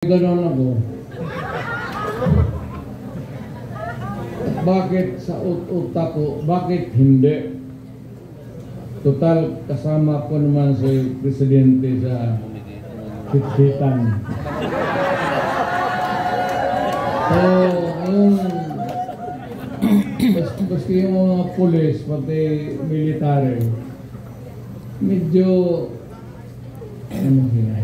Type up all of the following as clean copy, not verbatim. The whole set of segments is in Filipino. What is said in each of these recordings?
Ganon ako. At bakit sa utak ko, bakit hindi? Total, kasama ko naman si Presidente sa sitsitan. So, yung basta yung mga pulis, pati military, medyo ano sila?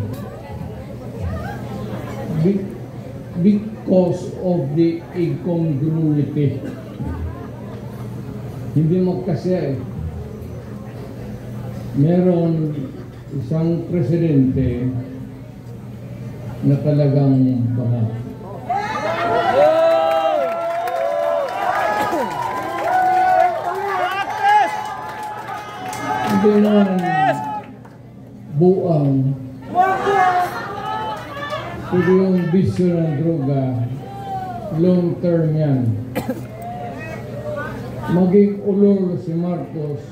Because of the incongruity. Hindi magkasya eh. Meron isang presidente na talagang baka. Hindi naman buang. Pero yung bisyo ng droga, long term yan. Maging ulol si Marcos.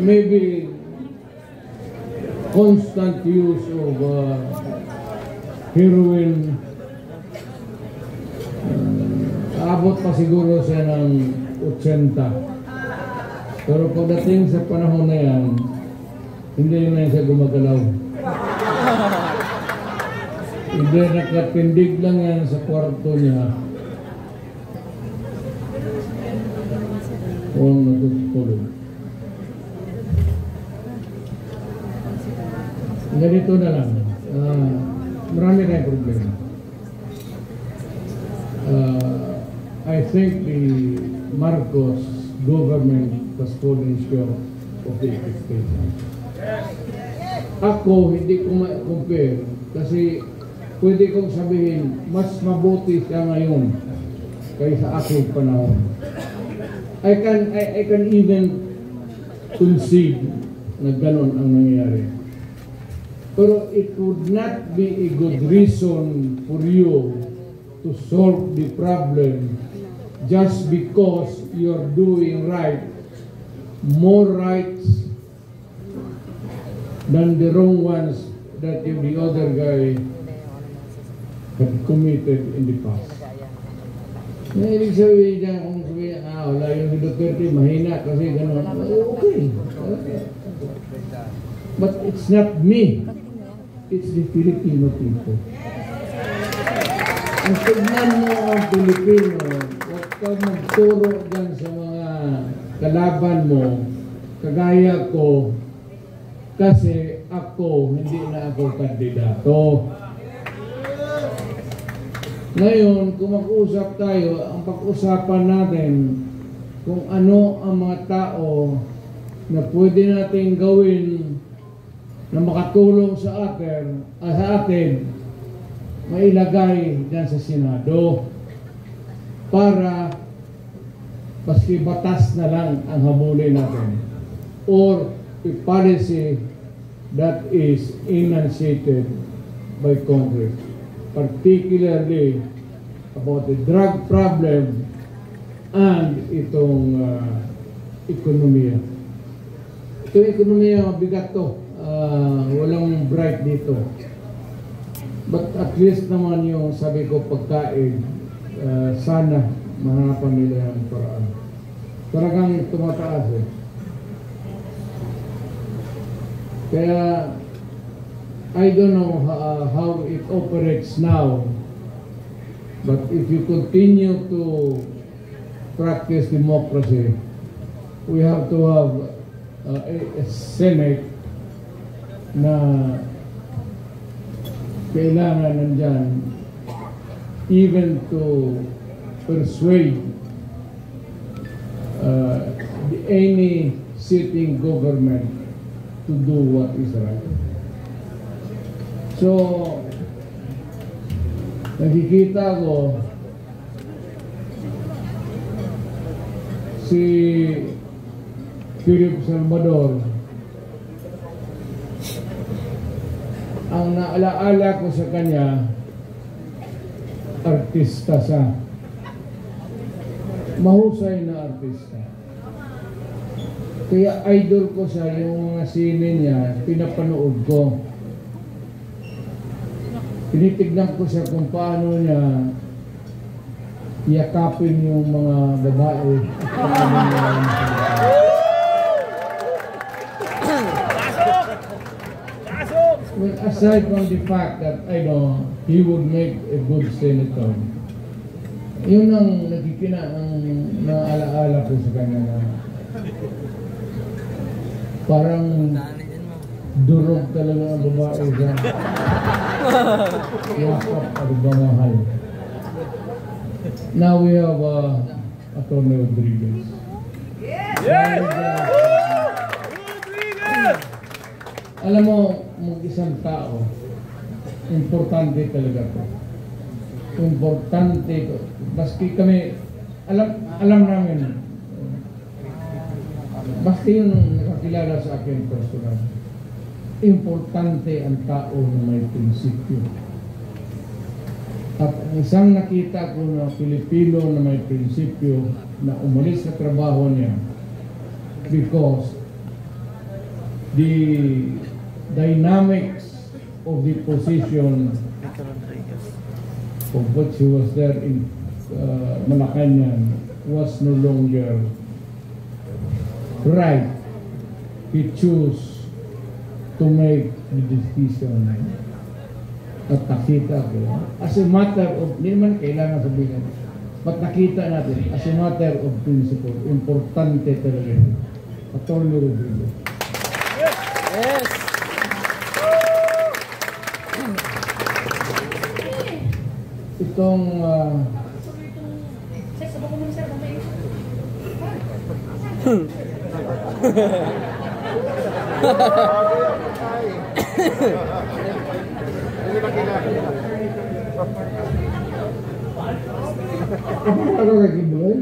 Maybe constant use of heroin. Abot pa siguro siya ng 80. Pero pagdating sa panahon na yan, hindi na siya gumagalaw. Hindi, nakatindig lang yan sa kwarto niya. O natutulog. Ganito na lang. Marami tayong problema. I think the Marcos government was falling short of the expectation. Ako, hindi ko ma-compare kasi pwede kong sabihin, mas mabuti siya ngayon kaysa aking panahon. I can even concede na ganon ang nangyayari. Pero it would not be a good reason for you to solve the problem just because you're doing right, more rights than the wrong ones that the other guy had committed in the past. Ibig sabihin niya, kung sabihin, wala yung Duterte, mahina kasi gano'n. Okay. But it's not me. It's the Filipino people. Ang tignan mo ang Pilipino, huwag ka magturo dyan sa mga kalaban mo, kagaya ko, kasi ako, hindi na ako kandidato. Ngayon, kung mag-usap tayo, ang pag-usapan natin kung ano ang mga tao na pwede natin gawin na makatulong sa atin mailagay dyan sa Senado para paski batas na lang ang habulin natin or a policy that is enunciated by Congress, particularly about the drug problem and itong ekonomiya. Itong ekonomiya, bigat to. Walang bright dito. But at least naman yung sabi ko pagkain, sana mahanapan nila yung paraan. Talagang tumataas eh. Kaya I don't know how it operates now, but if you continue to practice democracy, we have to have a Senate na kailangan nandyan even to persuade any sitting government to do what is right. So, nakikita ko si Philip Salvador, ang naalaala ko sa kanya, artista siya. Mahusay na artista. Kaya idol ko sa yung mga sine niya, pinapanood ko. Tinitignan ko siya kung paano niya yakapin yung mga babae. Well, aside from the fact that I know he would make a good senator, yun ang naalaala ko sa kanya na parang durog talaga ang babae siya. Yakap at bamahal. Now we have Atty. Rodriguez. Yes! Alam mo, mag-isang tao, importante talaga to. Importante to. Baski kami, alam namin, basta yun nakakilala sa akin personal. Importante ang tao na may prinsipyo. At isang nakita ko na Pilipino na may prinsipyo na umalis sa trabaho niya because the dynamics of the position of what he was there in Malacanang was no longer right. He chose to make the decision at nakita ko as a matter of, hindi naman kailangan sabihin, but nakita natin as a matter of principle, importante talaga Atty. Rodriguez. Yes! Itong apa lagi boy?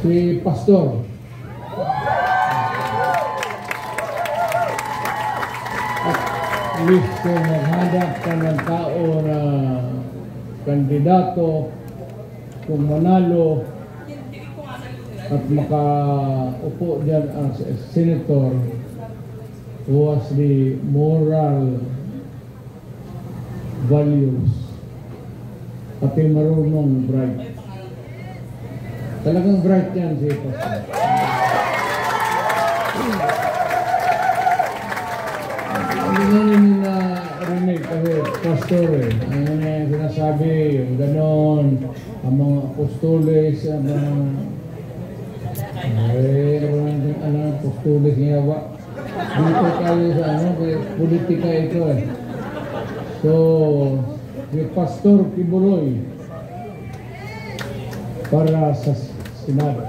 Si Pastor. At least kung maghanap ka ng tao na kandidato, kung manalo at makaupo dyan as a senator who has the moral values at ay marunong bright. Talagang bright yan si Pastor. Hindi namin na rinig kasi Pastor ano na yung sinasabi, yung ganon, ang mga apostoles, ang mga apostoles niya ba? Dito tayo sa politika ito So, si Pastor Kibuloy para sa Senado.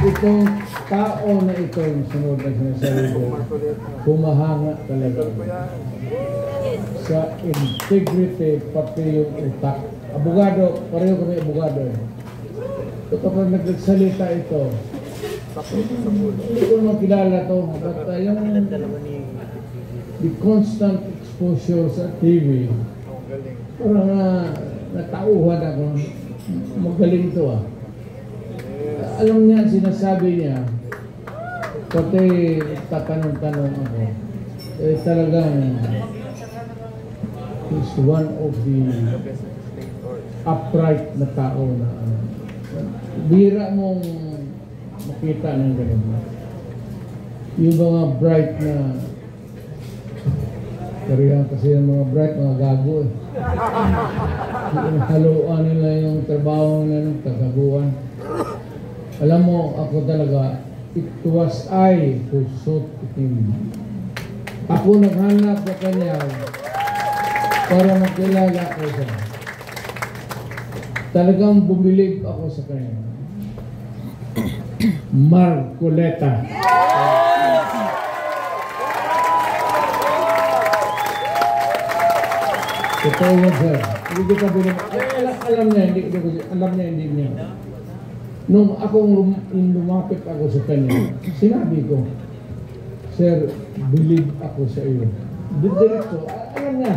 Itong tao na ito, yung sunod na sinasabi ko, humahanga talaga sa integrity pati yung utak. Abogado, pareho kami abogado. So kapag nagsalita ito, hindi ko naman kilala ito, but yung the constant exposure sa TV, parang natauhan ako, magaling ito Alam niya, sinasabi niya, pati tatanong-tanong ako, talagang is one of the upright na tao na bira mong makita ng ganun. Yung mga bright na karihan kasi yung mga bright, mga gago haluan nila yung trabaho nila ng kagaguan. Alam mo, ako talaga, it was I who sought him. Ako naghanap sa kanya para makilala ko siya. Talagang bumilib ako sa kanya. Marcoleta. Totoo yan, sir. Hindi kita bilang, alam niya, hindi niya. Nung lumapit ako sa kanya, sinabi ko, Sir, believe ako sa iyo. diretso, alam niya,